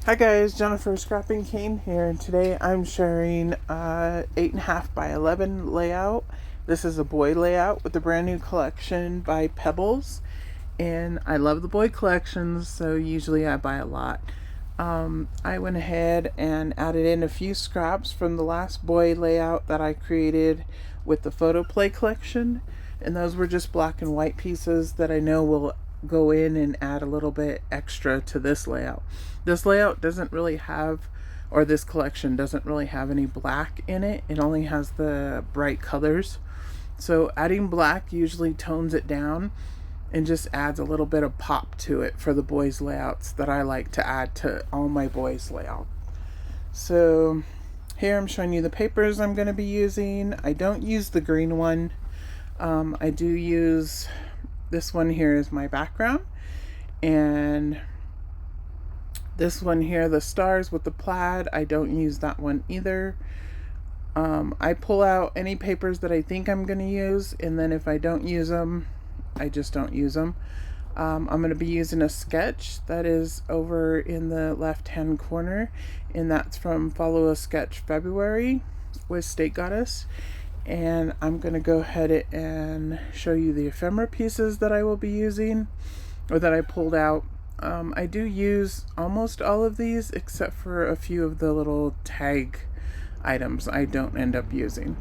Hi guys, Jennifer Scrapping Cane here, and today I'm sharing a 8.5 by 11 layout. This is a boy layout with a brand new collection by Pebbles, and I love the boy collections, so usually I buy a lot. I went ahead and added in a few scraps from the last boy layout that I created with the photo play collection, and those were just black and white pieces that I know will go in and add a little bit extra to this layout. This layout doesn't really have, or this collection doesn't really have any black in it. It only has the bright colors. So adding black usually tones it down and just adds a little bit of pop to it for the boys layouts that I like to add to all my boys layout. So here I'm showing you the papers I'm going to be using. I don't use the green one. I do use this one here as my background, and this one here, the stars with the plaid, I don't use that one either. I pull out any papers that I think I'm going to use, and then if I don't use them, I just don't use them. I'm going to be using a sketch that is over in the left hand corner, and that's from Follow a Sketch February with State Goddess. And I'm going to go ahead and show you the ephemera pieces that I will be using, or that I pulled out. I do use almost all of these except for a few of the little tag items I don't end up using.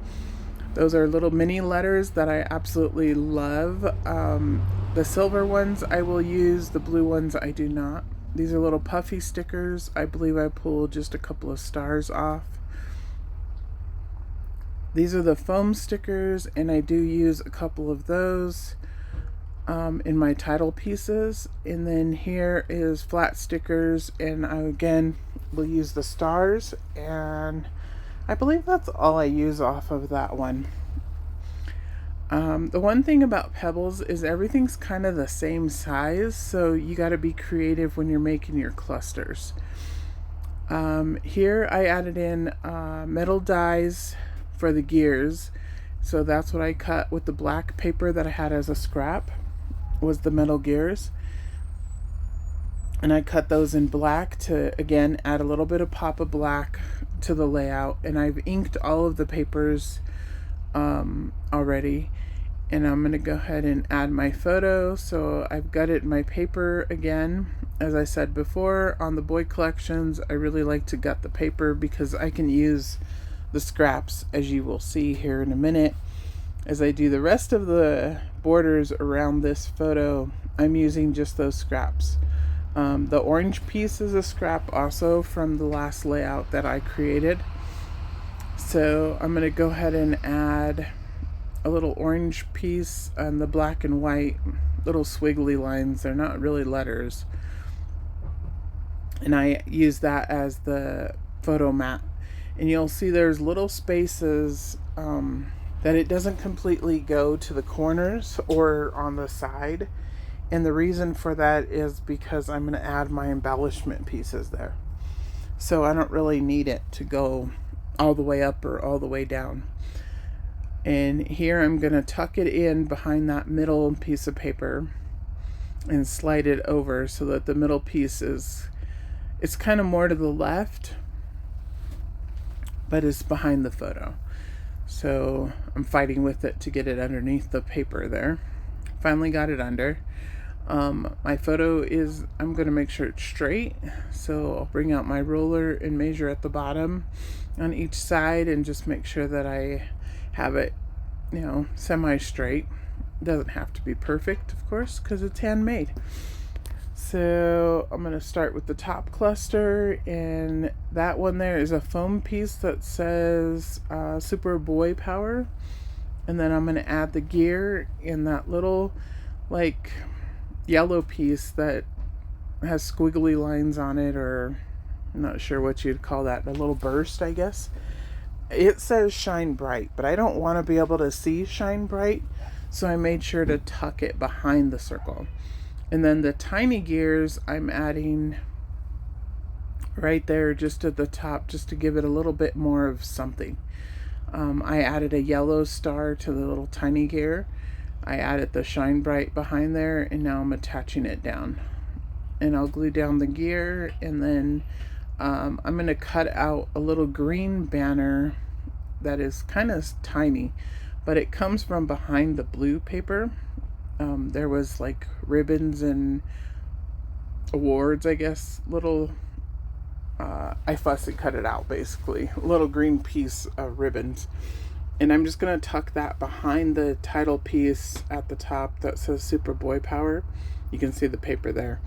Those are little mini letters that I absolutely love. The silver ones I will use, the blue ones I do not. These are little puffy stickers. I believe I pulled just a couple of stars off. These are the foam stickers, and I do use a couple of those in my title pieces. And then here is flat stickers, and I again will use the stars, and I believe that's all I use off of that one. The one thing about Pebbles is everything's kind of the same size, so you got to be creative when you're making your clusters. Here I added in metal dies for the gears, so that's what I cut with the black paper that I had as a scrap, was the metal gears, and I cut those in black to again add a little bit of pop of black to the layout. And I've inked all of the papers already, and I'm going to go ahead and add my photo. So I've gutted my paper again. As I said before, on the boy collections I really like to gut the paper because I can use the scraps, as you will see here in a minute. As I do the rest of the borders around this photo, I'm using just those scraps. The orange piece is a scrap also from the last layout that I created. So I'm going to go ahead and add a little orange piece on the black and white little squiggly lines. They're not really letters. And I use that as the photo mat. And you'll see there's little spaces that it doesn't completely go to the corners or on the side. And the reason for that is because I'm going to add my embellishment pieces there. So I don't really need it to go all the way up or all the way down. And here I'm going to tuck it in behind that middle piece of paper and slide it over so that the middle piece it's kind of more to the left, but it's behind the photo. So I'm fighting with it to get it underneath the paper there. Finally got it under. My photo is, I'm going to make sure it's straight. So I'll bring out my ruler and measure at the bottom on each side and just make sure that I have it, semi-straight. Doesn't have to be perfect, of course, because it's handmade. So I'm going to start with the top cluster, and that one there is a foam piece that says Super Boy Power. And then I'm going to add the gear in that little yellow piece that has squiggly lines on it, or I'm not sure what you'd call that, a little burst, I guess. It says Shine Bright, but I don't want to be able to see Shine Bright, so I made sure to tuck it behind the circle. And then the tiny gears I'm adding right there just at the top, just to give it a little bit more of something. I added a yellow star to the little tiny gear. I added the Shine Bright behind there, and now I'm attaching it down. And I'll glue down the gear, and then I'm going to cut out a little green banner that is kind of tiny, but it comes from behind the blue paper. There was like ribbons and awards, I guess, little, I fussed and cut it out basically, a little green piece of ribbons. And I'm just going to tuck that behind the title piece at the top that says Super Boy Power. You can see the paper there.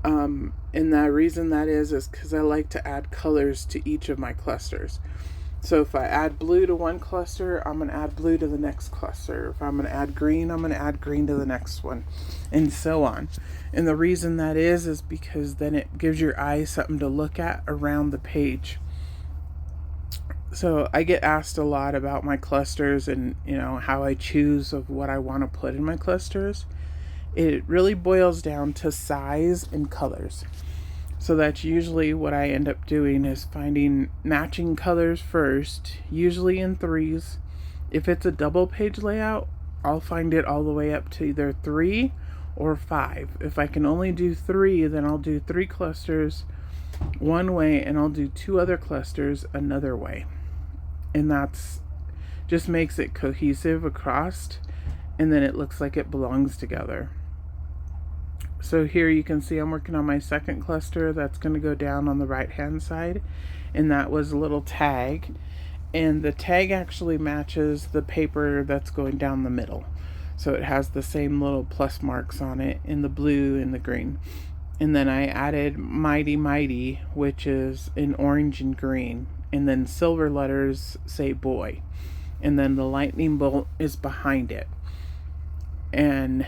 And the reason that is because I like to add colors to each of my clusters. So if I add blue to one cluster, I'm going to add blue to the next cluster. If I'm going to add green, I'm going to add green to the next one, and so on. And the reason that is because then it gives your eye something to look at around the page. So I get asked a lot about my clusters and, how I choose of what I want to put in my clusters. It really boils down to size and colors. So that's usually what I end up doing, is finding matching colors first, usually in threes. If it's a double page layout, I'll find it all the way up to either 3 or 5. If I can only do 3, then I'll do 3 clusters one way and I'll do 2 other clusters another way. And that's just makes it cohesive across, and then it looks like it belongs together. So here you can see I'm working on my second cluster that's going to go down on the right hand side, and that was a little tag, and the tag actually matches the paper that's going down the middle. So it has the same little plus marks on it in the blue and the green. And then I added Mighty Mighty, which is in orange and green, and then silver letters say boy, and then the lightning bolt is behind it. And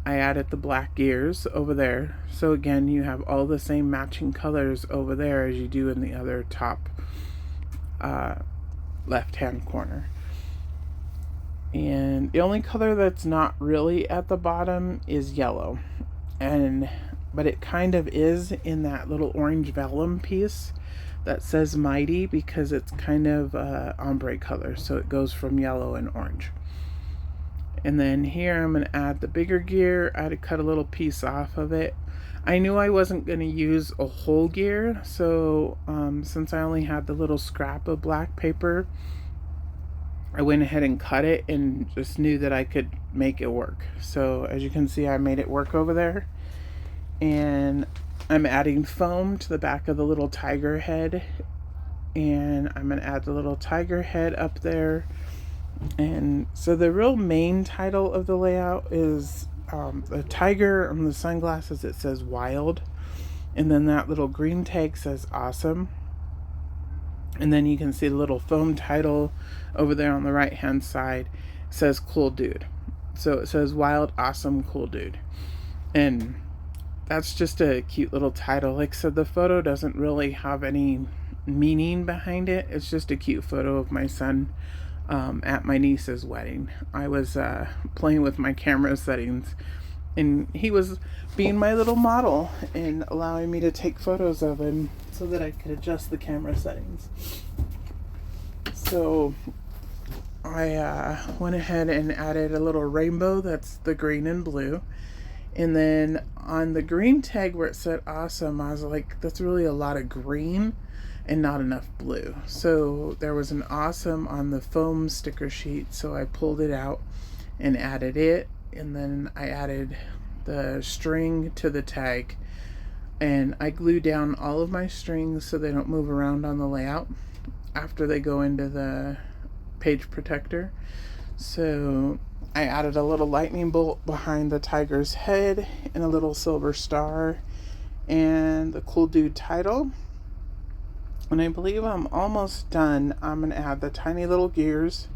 I added the black gears over there. So again, you have all the same matching colors over there as you do in the other top left-hand corner. And the only color that's not really at the bottom is yellow. But it kind of is in that little orange vellum piece that says Mighty, because it's kind of ombre color. So it goes from yellow and orange. And then here I'm going to add the bigger gear. I had to cut a little piece off of it. I knew I wasn't going to use a whole gear, so since I only had the little scrap of black paper, I went ahead and cut it and just knew that I could make it work. So as you can see, I made it work over there. And I'm adding foam to the back of the little tiger head. And I'm going to add the little tiger head up there. And so the real main title of the layout is the tiger on the sunglasses. It says Wild, and then that little green tag says Awesome, and then you can see the little foam title over there on the right hand side says Cool Dude. So it says Wild, Awesome, Cool Dude, and that's just a cute little title. Like I said, the photo doesn't really have any meaning behind it. It's just a cute photo of my son at my niece's wedding. I was playing with my camera settings, and he was being my little model and allowing me to take photos of him so that I could adjust the camera settings. So I went ahead and added a little rainbow, that's the green and blue. And then on the green tag where it said Awesome, I was like, that's really a lot of green and not enough blue. So there was an Awesome on the foam sticker sheet, so I pulled it out and added it, and then I added the string to the tag, and I glue down all of my strings so they don't move around on the layout after they go into the page protector. So I added a little lightning bolt behind the tiger's head and a little silver star and the Cool Dude title. And I believe I'm almost done. I'm going to add the tiny little gears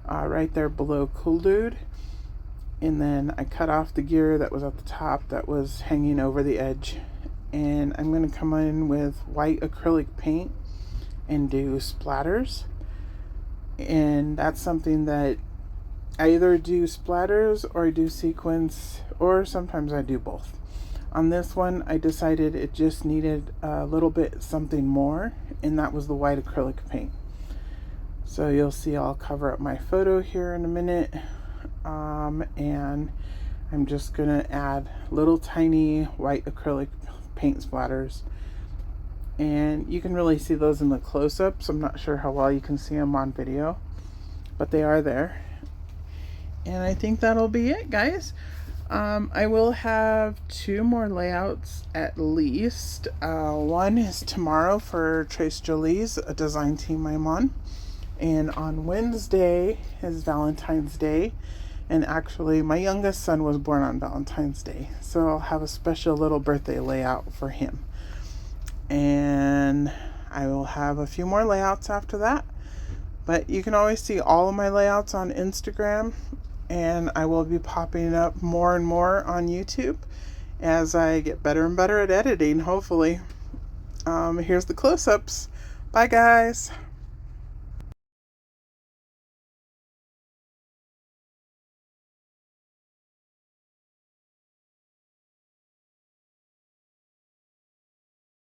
right there below Cool Dude. And then I cut off the gear that was at the top that was hanging over the edge. And I'm going to come in with white acrylic paint and do splatters. And that's something that I either do splatters or I do sequins, or sometimes I do both. On this one, I decided it just needed a little bit something more, and that was the white acrylic paint. So you'll see I'll cover up my photo here in a minute, and I'm just gonna add little tiny white acrylic paint splatters, And you can really see those in the close-ups. I'm not sure how well you can see them on video, but they are there. And I think that'll be it, guys. I will have 2 more layouts at least. One is tomorrow for Trace Jolie's, a design team I'm on. And on Wednesday is Valentine's Day. And actually, my youngest son was born on Valentine's Day. So I'll have a special little birthday layout for him. And I will have a few more layouts after that. But you can always see all of my layouts on Instagram. And I will be popping up more and more on YouTube as I get better and better at editing, hopefully. Here's the close-ups. Bye, guys.